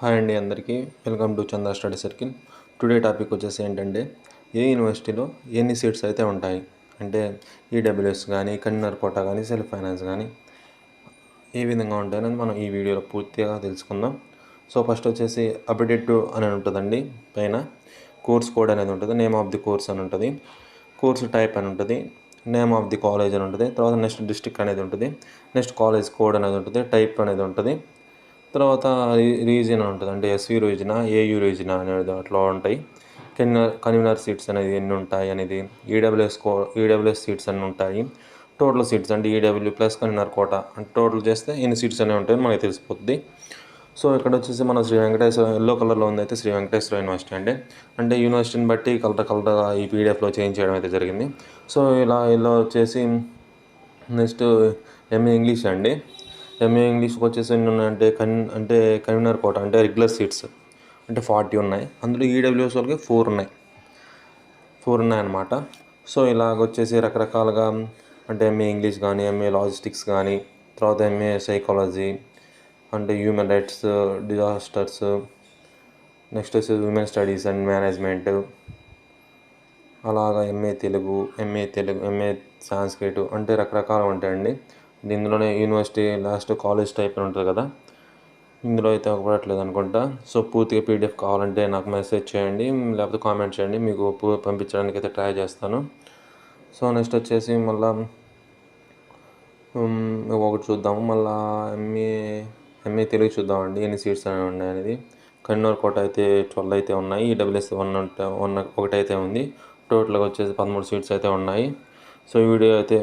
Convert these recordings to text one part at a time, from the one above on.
Hi అండి అందరికీ welcome to చందా స్టడీ సర్కిల్. టుడే టాపిక్ వచ్చేసి ఏంటంటే ఏ యూనివర్సిటీలో ఎన్ని సీట్స్ అయితే ఉంటాయి అంటే ఈడబ్ల్యూఎస్ కానీ కన్వీనర్ కోటా కానీ సెల్ఫ్ ఫైనాన్స్ కానీ ఏ విధంగా ఉంటాయని మనం ఈ వీడియోలో పూర్తిగా తెలుసుకుందాం. సో ఫస్ట్ వచ్చేసి అప్డేట్ అని ఉంటుందండి. పైన కోర్స్ కోడ్ అనేది ఉంటుంది, నేమ్ ఆఫ్ ది కోర్స్ అని ఉంటుంది, కోర్స్ టైప్ అని ఉంటుంది, నేమ్ ఆఫ్ ది కాలేజ్ అని ఉంటుంది, తర్వాత నెక్స్ట్ డిస్ట్రిక్ట్ అనేది ఉంటుంది, నెక్స్ట్ కాలేజ్ కోడ్ అనేది ఉంటుంది, టైప్ అనేది ఉంటుంది, తర్వాత రీజియన్ ఉంటుంది అంటే ఎస్వి రీజియనా ఏయూ రీజియనా అనేది అట్లా ఉంటాయి. కన్వీనర్ సీట్స్ అనేది ఎన్ని ఉంటాయి అనేది, ఈడబ్ల్యూఎస్ సీట్స్ అన్ని ఉంటాయి, టోటల్ సీట్స్ అంటే ఈడబ్ల్యూ ప్లస్ కన్వీనర్ కోటా అంటే టోటల్ చేస్తే ఎన్ని సీట్స్ అనేవి ఉంటాయని మనకి తెలిసిపోతుంది. సో ఇక్కడ వచ్చేసి మన శ్రీ వెంకటేశ్వర ఎల్లో కలర్లో ఉంది అయితే శ్రీ వెంకటేశ్వర యూనివర్సిటీ అంటే యూనివర్సిటీని బట్టి కలర్గా ఈ పీడిఎఫ్లో చేంజ్ చేయడం అయితే జరిగింది. సో ఇలా వచ్చేసి నెక్స్ట్ ఎంఏ ఇంగ్లీష్ అండి. ఎంఏ ఇంగ్లీష్కి వచ్చేసి ఎన్ని ఉన్నాయంటే కన్వీనర్ కోటా అంటే రెగ్యులర్ సీట్స్ అంటే 40 ఉన్నాయి. అందులో ఈడబ్ల్యూఎస్ వాళ్ళకి 4 ఉన్నాయన్నమాట. సో ఇలాగ వచ్చేసి రకరకాలుగా అంటే ఎంఏ ఇంగ్లీష్ కానీ, ఎంఏ లాజిస్టిక్స్ కానీ, తర్వాత ఎంఏ సైకాలజీ అంటే హ్యూమన్ రైట్స్, డిజాస్టర్స్, నెక్స్ట్ వచ్చేసి ఉమెన్ స్టడీస్ అండ్ మేనేజ్మెంట్, అలాగా ఎంఏ తెలుగు, ఎంఏ సాంస్క్రిట్ అంటే రకరకాలు ఉంటాయండి. దీనిలోనే యూనివర్సిటీ లాస్ట్ కాలేజ్ టైప్ అని ఉంటుంది కదా, ఇందులో అయితే అవ్వట్లేదు అనుకుంటా. సో పూర్తిగా పీడిఎఫ్ కావాలంటే నాకు మెసేజ్ చేయండి, లేకపోతే కామెంట్ చేయండి, మీకు పంపించడానికి అయితే ట్రై చేస్తాను. సో నెక్స్ట్ వచ్చేసి మళ్ళీ ఒకటి చూద్దాము. మళ్ళీ ఎంఏ తెలుగు చూద్దామండి ఎన్ని సీట్స్ అనేవి ఉన్నాయి అనేది. కన్వీనర్ కోట అయితే 12 అయితే ఉన్నాయి, ఈడబ్ల్యూఎస్ 1 అయితే ఉంది. టోటల్గా వచ్చేసి 13 సీట్స్ అయితే ఉన్నాయి. సో ఈ వీడియో అయితే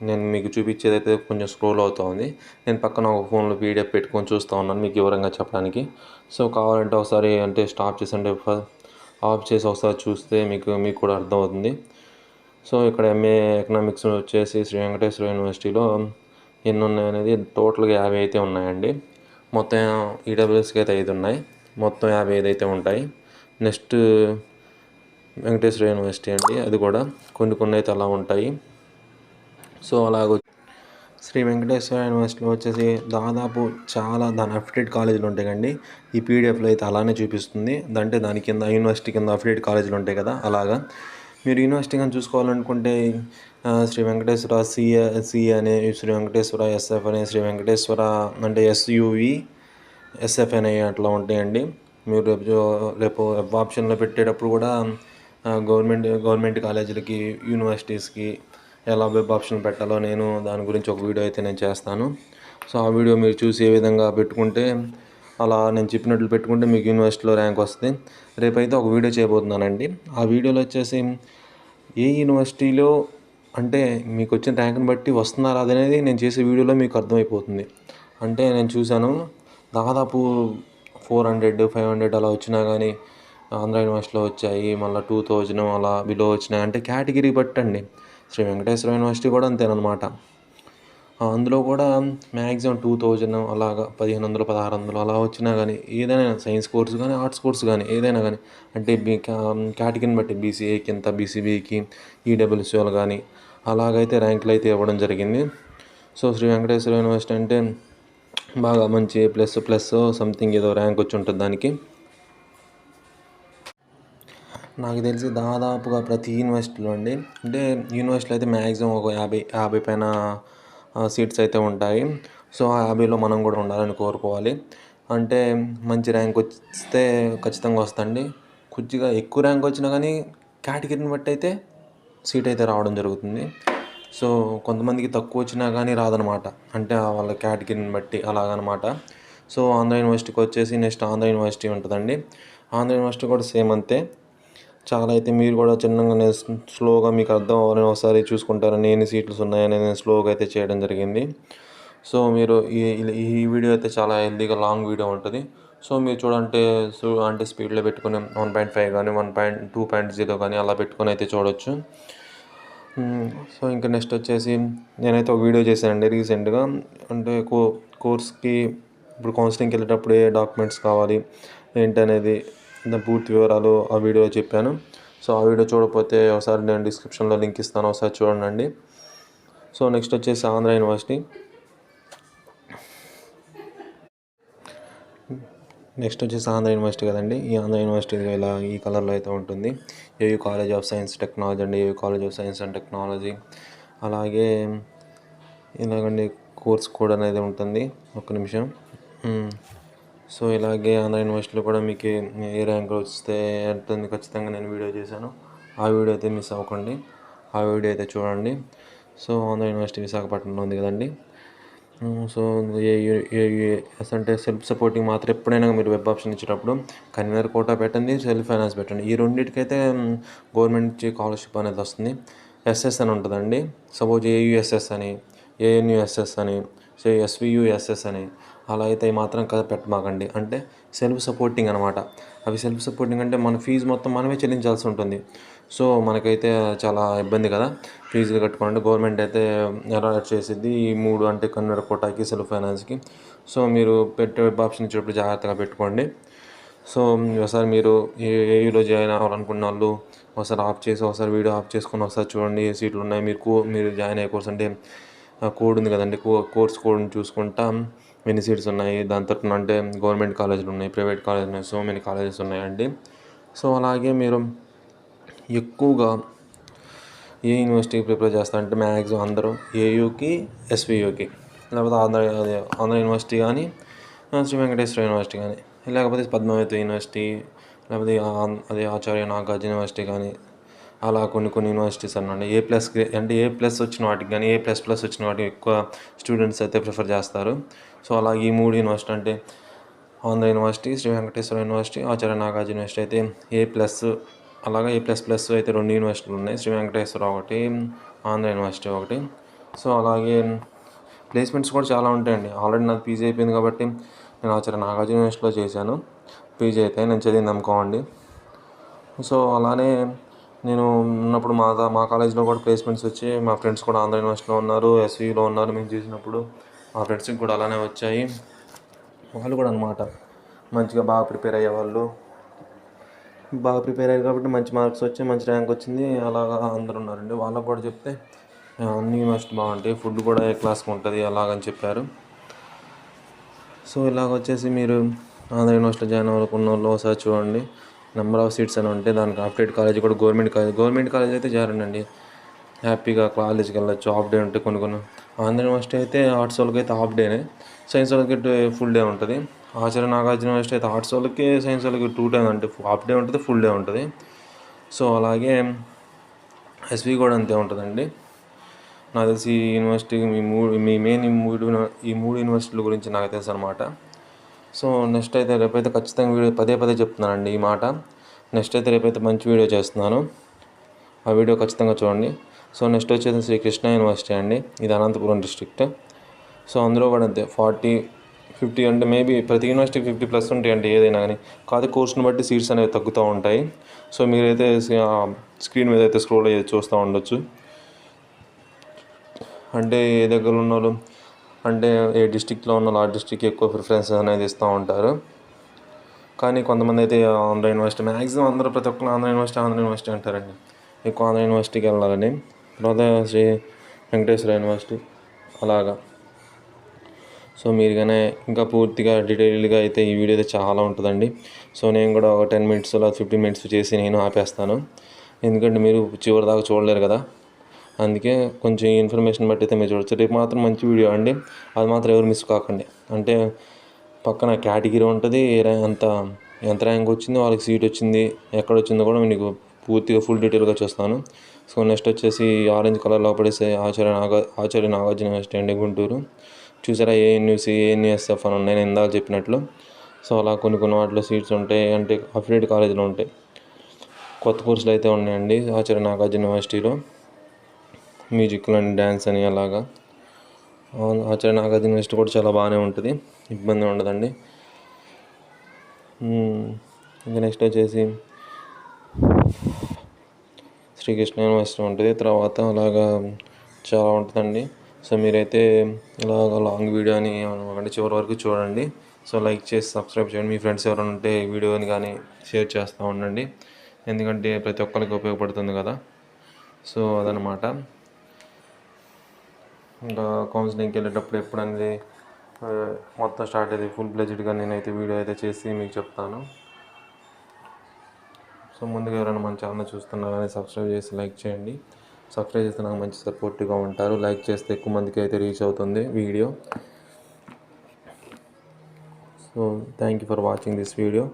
నేను మీకు చూపించేది అయితే కొంచెం స్క్రోల్ అవుతూ ఉంది. నేను పక్కన ఒక ఫోన్లో పీడిఎఫ్ పెట్టుకొని చూస్తూ ఉన్నాను మీకు వివరంగా చెప్పడానికి. సో కావాలంటే ఒకసారి అంటే స్టాప్ చేసి అంటే ఆఫ్ చేసి ఒకసారి చూస్తే మీకు కూడా అర్థమవుతుంది. సో ఇక్కడ ఎంఏ ఎకనామిక్స్ వచ్చేసి శ్రీ వెంకటేశ్వర యూనివర్సిటీలో ఎన్ని ఉన్నాయనేది టోటల్గా 50 అయితే ఉన్నాయండి. మొత్తం ఈడబ్ల్యూఎస్కి అయితే 5 ఉన్నాయి, మొత్తం 55 అయితే ఉంటాయి. నెక్స్ట్ వెంకటేశ్వర యూనివర్సిటీ అండి, అది కూడా కొన్ని అయితే అలా ఉంటాయి. సో అలాగ శ్రీ వెంకటేశ్వర యూనివర్సిటీలో వచ్చేసి దాదాపు చాలా దాని అఫిలియేట్ కాలేజీలు ఉంటాయి కండి. ఈ పీడిఎఫ్లో అయితే అలానే చూపిస్తుంది. దాని కింద యూనివర్సిటీ కింద అఫిలియేట్ కాలేజీలు ఉంటాయి కదా, అలాగా మీరు యూనివర్సిటీ కానీ చూసుకోవాలనుకుంటే శ్రీ వెంకటేశ్వర సిఏ అనే, శ్రీ వెంకటేశ్వర ఎస్ఎఫ్ అనే, శ్రీ వెంకటేశ్వర అంటే ఎస్యువి ఎస్ఎఫ్ అనే అట్లా ఉంటాయండి. మీరు రేపు వెబ్ ఆప్షన్లో పెట్టేటప్పుడు కూడా గవర్నమెంట్ కాలేజీలకి, యూనివర్సిటీస్కి ఎలా వెబ్ ఆప్షన్ పెట్టాలో నేను దాని గురించి ఒక వీడియో అయితే నేను చేస్తాను. సో ఆ వీడియో మీరు చూసి ఏ విధంగా పెట్టుకుంటే అలా నేను చెప్పినట్లు పెట్టుకుంటే మీకు యూనివర్సిటీలో ర్యాంక్ వస్తుంది. రేపైతే ఒక వీడియో చేయబోతున్నానండి. ఆ వీడియోలో వచ్చేసి ఏ యూనివర్సిటీలో అంటే మీకు వచ్చిన ర్యాంక్ని బట్టి వస్తున్నారా అనేది నేను చేసే వీడియోలో మీకు అర్థమైపోతుంది. అంటే నేను చూశాను దాదాపు 400, 500 అలా వచ్చినా కానీ ఆంధ్ర యూనివర్సిటీలో వచ్చాయి, మళ్ళీ 2000 అలా బిలో వచ్చినాయి. అంటే కేటగిరీ బట్టండి. శ్రీ వెంకటేశ్వర యూనివర్సిటీ కూడా అంతేనమాట. అందులో కూడా మ్యాక్సిమం 2000 అలాగా 1500, 1600 అలా వచ్చినా కానీ ఏదైనా సైన్స్ కోర్స్ కానీ, ఆర్ట్స్ కోర్స్ కానీ ఏదైనా కానీ అంటే కేటగిరీని బట్టి బీసీఏకి ఎంత, బీసీబీకి, ఈడబ్ల్యూసీలు కానీ అలాగైతే ర్యాంకులు అయితే ఇవ్వడం జరిగింది. సో శ్రీ వెంకటేశ్వర యూనివర్సిటీ అంటే బాగా మంచి ప్లస్ సంథింగ్ ఏదో ర్యాంక్ వచ్చి ఉంటుంది దానికి. నాకు తెలిసి దాదాపుగా ప్రతి యూనివర్సిటీలో అండి, అంటే యూనివర్సిటీలో అయితే మ్యాక్సిమం ఒక 50 పైన సీట్స్ అయితే ఉంటాయి. సో ఆ 50లో మనం కూడా ఉండాలని కోరుకోవాలి. అంటే మంచి ర్యాంక్ వస్తే ఖచ్చితంగా వస్తుందండి. కొద్దిగా ఎక్కువ ర్యాంక్ వచ్చినా కానీ కేటగిరీని బట్టి అయితే సీట్ అయితే రావడం జరుగుతుంది. సో కొంతమందికి తక్కువ వచ్చినా కానీ రాదనమాట, అంటే వాళ్ళ కేటగిరీని బట్టి అలాగనమాట. సో ఆంధ్ర యూనివర్సిటీకి వచ్చేసి నెక్స్ట్ ఆంధ్ర యూనివర్సిటీ ఉంటుందండి. ఆంధ్ర యూనివర్సిటీ కూడా సేమ్ అంతే. చాలా అయితే మీరు కూడా చిన్నగా స్లోగా మీకు అర్థం అవ్వాలని ఒకసారి చూసుకుంటారని ఎన్ని సీట్లు ఉన్నాయనేది నేను స్లోగా అయితే చేయడం జరిగింది. సో మీరు ఈ వీడియో అయితే చాలా హెల్దీగా లాంగ్ వీడియో ఉంటుంది. సో మీరు అంటే స్పీడ్లో పెట్టుకుని 1.5 కానీ 2.0 కానీ అలా పెట్టుకొని అయితే చూడవచ్చు. సో ఇంకా నెక్స్ట్ వచ్చేసి నేనైతే ఒక వీడియో చేశానండి రీసెంట్గా. అంటే కోర్స్కి ఇప్పుడు కౌన్సిలింగ్కి వెళ్ళేటప్పుడు ఏ డాక్యుమెంట్స్ కావాలి ఏంటనేది దాని పూర్తి వివరాలు ఆ వీడియోలో చెప్పాను. సో ఆ వీడియో చూడకపోతే ఒకసారి నేను డిస్క్రిప్షన్లో లింక్ ఇస్తాను, ఒకసారి చూడండి. సో నెక్స్ట్ వచ్చేసి ఆంధ్ర యూనివర్సిటీ. నెక్స్ట్ వచ్చేసి ఆంధ్ర యూనివర్సిటీ కదండి. ఈ ఆంధ్ర యూనివర్సిటీ ఇలా ఈ కలర్లో అయితే ఉంటుంది. AU college of science technology అండి. AU college of science and technology. అలాగే ఇలాగండి కోర్స్ కోడ్ అనేది ఉంటుంది. ఒక్క నిమిషం. సో ఇలాగే ఆంధ్ర యూనివర్సిటీలో కూడా మీకు ఏ ర్యాంక్ వస్తే ఎంత ఖచ్చితంగా నేను వీడియో చేశాను. ఆ వీడియో అయితే మిస్ అవ్వకండి. ఆ వీడియో అయితే చూడండి. సో ఆంధ్ర యూనివర్సిటీ విశాఖపట్నంలో ఉంది కదండి. సో ఏయుఎస్ అంటే సెల్ఫ్ సపోర్టింగ్ మాత్రం ఎప్పుడైనా మీరు వెబ్ ఆప్షన్ ఇచ్చేటప్పుడు కన్వీనర్ కోటా పెట్టండి, సెల్ఫ్ ఫైనాన్స్ పెట్టండి. ఈ రెండింటికైతే గవర్నమెంట్ నుంచి స్కాలర్షిప్ అనేది వస్తుంది. ఎస్ఎస్ అని ఉంటుందండి. సపోజ్ ఏయుఎస్ఎస్ అని, ఏఎన్యుఎస్ఎస్ అని, సో ఎస్వియుఎస్ఎస్ అని అలా అయితే మాత్రం పెట్టమాకండి. అంటే సెల్ఫ్ సపోర్టింగ్ అనమాట. అవి సెల్ఫ్ సపోర్టింగ్ అంటే మన ఫీజు మొత్తం మనమే చెల్లించాల్సి ఉంటుంది. సో మనకైతే చాలా ఇబ్బంది కదా ఫీజులు కట్టుకోండి. గవర్నమెంట్ అయితే అలాట్ చేసిద్ది ఈ 3 అంటే కన్వీనర్ కోటాకి, సెల్ఫ్ ఫైనాన్స్కి. సో మీరు పెట్టే వెబ్ ఆప్షన్ ఇచ్చేటప్పుడు జాగ్రత్తగా పెట్టుకోండి. సో ఒకసారి మీరు ఏయూలో జాయిన్ అవ్వాలనుకున్న వాళ్ళు ఒకసారి ఆఫ్ చేసి ఒకసారి వీడియో ఆఫ్ చేసుకొని ఒకసారి చూడండి ఏ సీట్లు ఉన్నాయి. మీరు జాయిన్ అయ్యే కోర్స్ అంటే కోడ్ ఉంది కదండి. కోర్స్ కోడ్ని చూసుకుంటా ఎన్ని సీట్స్ ఉన్నాయి, దాని తరపున అంటే గవర్నమెంట్ కాలేజీలు ఉన్నాయి, ప్రైవేట్ కాలేజీలు ఉన్నాయి, సో మెనీ కాలేజెస్ ఉన్నాయండి. సో అలాగే మీరు ఎక్కువగా ఏ యూనివర్సిటీకి ప్రిపేర్ చేస్తారంటే మ్యాక్సిమం అందరూ ఏయూకి, ఎస్వియూకి, లేకపోతే ఆంధ్ర యూనివర్సిటీ కానీ, శ్రీ వెంకటేశ్వర యూనివర్సిటీ కానీ, లేకపోతే పద్మావతి యూనివర్సిటీ, లేకపోతే అదే ఆచార్య నాగార్జున యూనివర్సిటీ కానీ, అలా కొన్ని యూనివర్సిటీస్ అన్నమాట. అంటే ఏ+ వచ్చిన వాటికి కానీ, ఏ++ వచ్చిన వాటికి ఎక్కువ స్టూడెంట్స్ అయితే ప్రిఫర్ చేస్తారు. సో అలా ఈ 3 యూనివర్సిటీ అంటే Andhra university, Shri Venkateswara university, Acharya Nagarjuna university అయితే ఏ+, అలాగే ఏ++ అయితే 2 యూనివర్సిటీలు ఉన్నాయి. శ్రీ వెంకటేశ్వర ఒకటి, ఆంధ్ర యూనివర్సిటీ ఒకటి. సో అలాగే ప్లేస్మెంట్స్ కూడా చాలా ఉంటాయండి. ఆల్రెడీ నాకు పీజీ అయిపోయింది కాబట్టి నేను ఆచార్య నాగార్జున యూనివర్సిటీలో చేశాను. పీజీ అయితే నేను చదివింది అనుకోండి. సో అలానే నేను ఉన్నప్పుడు మా కాలేజీలో కూడా ప్లేస్మెంట్స్ వచ్చి మా ఫ్రెండ్స్ కూడా ఆంధ్ర యూనివర్సిటీలో ఉన్నారు, ఎస్వీలో ఉన్నారు. మేము చేసినప్పుడు మా ఫ్రెండ్స్కి కూడా అలానే వచ్చాయి. వాళ్ళు కూడా అనమాట మంచిగా బాగా ప్రిపేర్ అయ్యేవాళ్ళు. బాగా ప్రిపేర్ అయ్యారు కాబట్టి మంచి మార్క్స్ వచ్చి మంచి ర్యాంక్ వచ్చింది. అలాగా అందరూ ఉన్నారండి. వాళ్ళకు కూడా చెప్తే అన్ని యూనివర్సిటీ బాగుంటాయి, ఫుడ్ కూడా ఏ క్లాస్కి ఉంటుంది అలాగని చెప్పారు. సో ఇలాగ వచ్చేసి మీరు ఆంధ్ర యూనివర్సిటీలో జాయిన్ అవ్వాలనుకున్న వాళ్ళు ఒకసారి చూడండి. నెంబర్ ఆఫ్ సీట్స్ అని ఉంటే దానికి అప్డేట్ కాలేజ్ కూడా గవర్నమెంట్ కాలేజ్ అయితే చేరండి. హ్యాపీగా కాలేజీకి వెళ్ళొచ్చు. హాఫ్ డే ఉంటే కొన్ని ఆంధ్ర యూనివర్సిటీ అయితే ఆర్ట్స్ వాళ్ళకి అయితే హాఫ్ డేనే, సైన్స్ వాళ్ళకి ఫుల్ డే ఉంటుంది. ఆచార్య నాగార్జున యూనివర్సిటీ అయితే ఆర్ట్స్ వాళ్ళకి, సైన్స్ వాళ్ళకి 2 టైమ్ అంటే హాఫ్ డే ఉంటుంది, ఫుల్ డే ఉంటుంది. సో అలాగే ఎస్వి కూడా అంతే ఉంటుందండి. నాకు తెలిసి ఈ యూనివర్సిటీ మీ మెయిన్ ఈ మూడు యూనివర్సిటీల గురించి నాకు తెలుసు అనమాట. సో నెక్స్ట్ అయితే రేపైతే ఖచ్చితంగా వీడియో పదే చెప్తున్నానండి ఈ మాట. నెక్స్ట్ అయితే రేపైతే మంచి వీడియో చేస్తున్నాను. ఆ వీడియో ఖచ్చితంగా చూడండి. సో నెక్స్ట్ వచ్చేసి శ్రీ కృష్ణ యూనివర్సిటీ అండి. ఇది అనంతపురం డిస్ట్రిక్ట్. సో అందులో కూడా అంతే 40-50 అంటే మేబీ ప్రతి యూనివర్సిటీ 50+ ఉంటాయండి ఏదైనా కానీ. కాదు కోర్సును బట్టి సీట్స్ అనేవి తగ్గుతూ ఉంటాయి. సో మీరైతే స్క్రీన్ మీద అయితే స్క్రోల్ అయ్యేది చూస్తూ ఉండొచ్చు. అంటే ఏ దగ్గర ఉన్న వాళ్ళు అంటే ఏ డిస్ట్రిక్ట్లో ఉన్న ఆ డిస్ట్రిక్ట్కి ఎక్కువ ప్రిఫరెన్స్ అనేది ఇస్తూ ఉంటారు. కానీ కొంతమంది అయితే ఆంధ్ర యూనివర్సిటీ మ్యాక్సిమం అందరూ ప్రతి ఒక్కరు ఆంధ్ర యూనివర్సిటీ అంటారండి. ఎక్కువ ఆంధ్ర యూనివర్సిటీకి వెళ్ళాలని. తర్వాత శ్రీ వెంకటేశ్వర యూనివర్సిటీ అలాగా. సో మీరు కానీ ఇంకా పూర్తిగా డీటెయిల్గా అయితే ఈ వీడియో అయితే చాలా ఉంటుందండి. సో నేను కూడా ఒక 10 మినిట్స్ లేదా 15 మినిట్స్ చేసి నేను ఆపేస్తాను. ఎందుకంటే మీరు చివరి దాకా చూడలేరు కదా. అందుకే కొంచెం ఇన్ఫర్మేషన్ బట్టి అయితే మీరు చూడవచ్చు. రేపు మాత్రం మంచి వీడియో అండి, అది మాత్రం ఎవరు మిస్ కాకండి. అంటే పక్కన కేటగిరీ ఉంటుంది, ఎంత ర్యాంక్ వచ్చిందో, వాళ్ళకి సీట్ వచ్చింది, ఎక్కడ వచ్చిందో కూడా మీకు పూర్తిగా ఫుల్ డీటెయిల్గా చూస్తాను. సో నెక్స్ట్ వచ్చేసి ఆరెంజ్ కలర్లో పడేసే ఆచార్య నాగార్జున యూనివర్సిటీ అండి, గుంటూరు. చూసారా ఏఎన్యుఎస్ఎఫ్ అని ఉన్నాయి నేను ఇందాక చెప్పినట్లు. సో అలా కొన్ని వాటిలో సీట్స్ ఉంటాయి, అంటే అఫిలియేట్ కాలేజీలో ఉంటాయి. కొత్త కోర్సులు అయితే ఉన్నాయండి ఆచార్య నాగార్జున యూనివర్సిటీలో, మ్యూజిక్ అని, డ్యాన్స్ అని అలాగా. ఆచార్య నాగార్జున యూనివర్సిటీ కూడా చాలా బాగానే ఉంటుంది, ఇబ్బంది ఉండదండి. ఇంకా నెక్స్ట్ వచ్చేసి శ్రీకృష్ణ యూనివర్సిటీ ఉంటుంది. తర్వాత అలాగా చాలా ఉంటుందండి. సో మీరైతే ఇలాగ లాంగ్ వీడియోని అంటే చివరి వరకు చూడండి. సో లైక్ చేసి సబ్స్క్రైబ్ చేయండి. మీ ఫ్రెండ్స్ ఎవరైనా ఉంటే ఈ వీడియోని కానీ షేర్ చేస్తూ ఉండండి, ఎందుకంటే ప్రతి ఒక్కరికి ఉపయోగపడుతుంది కదా. సో అదనమాట. ఇంకా కౌన్సిలింగ్కి వెళ్ళేటప్పుడు ఎప్పుడు అనేది మొత్తం స్టార్ట్ అయితే ఫుల్ ప్లెజ్డ్గా నేనైతే వీడియో అయితే చేసి మీకు చెప్తాను. సో ముందుగా ఎవరైనా మన ఛానల్ చూస్తున్నా కానీ సబ్స్క్రైబ్ చేసి లైక్ చేయండి. సబ్స్క్రైబ్ చేస్తే నాకు మంచి సపోర్టివ్గా ఉంటారు. లైక్ చేస్తే ఎక్కువ మందికి అయితే రీచ్ అవుతుంది video. So thank you for watching this video.